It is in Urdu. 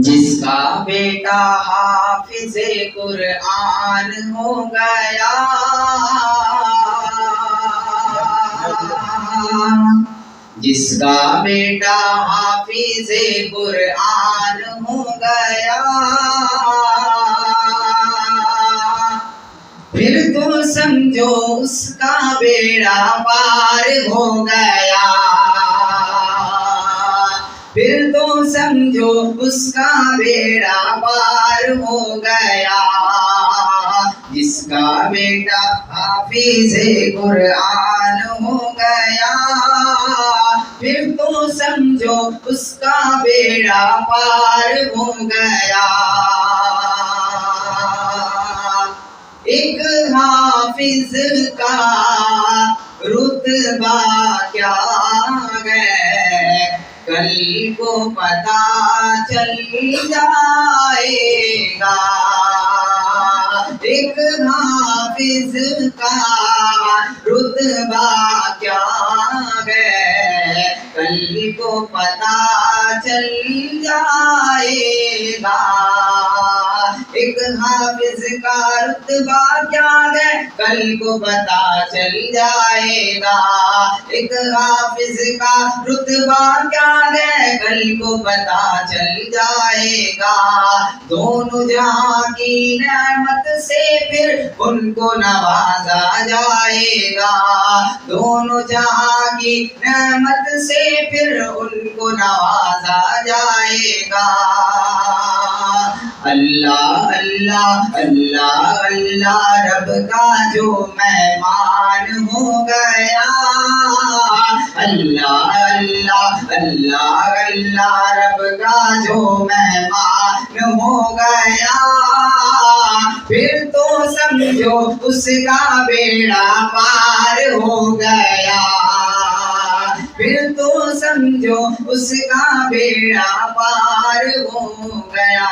جس کا بیٹا حافظ قرآن ہو گیا، جس کا بیٹا حافظ قرآن ہو گیا، پھر تو سمجھو اس کا بیڑا پار ہو گیا، پھر تو سمجھو اس کا بیڑا پار ہو گیا، جس کا بیٹا حافظ قرآن ہو گیا، پھر تو سمجھو اس کا بیڑا پار ہو گیا۔ ایک حافظ کا رتبہ کیا ہے کل کو پتہ چل جائے گا، ایک حافظ کا رتبہ کیا ہے کل کو پتہ چل جائے گا، ایک حافظ کا رتبہ کیا ہے کل کو پتہ چل جائے گا، ایک حافظ کا رتبہ کیا ہے کل کو پتہ چل جائے گا، دونوں جہاں کی نعمت سے پھر ان کو نوازا جائے گا، دونوں جہاں کی نعمت سے پھر ان کو نوازا جائے گا۔ اللہ اللہ اللہ اللہ رب کا جو مہمان ہو گیا، اللہ اللہ اللہ اللہ رب کا جو مہمان ہو گیا، پھر تو سمجھو اس کا بیڑا پار ہو گیا، پھر تو سمجھو اس کا بیڑا پار ہو گیا۔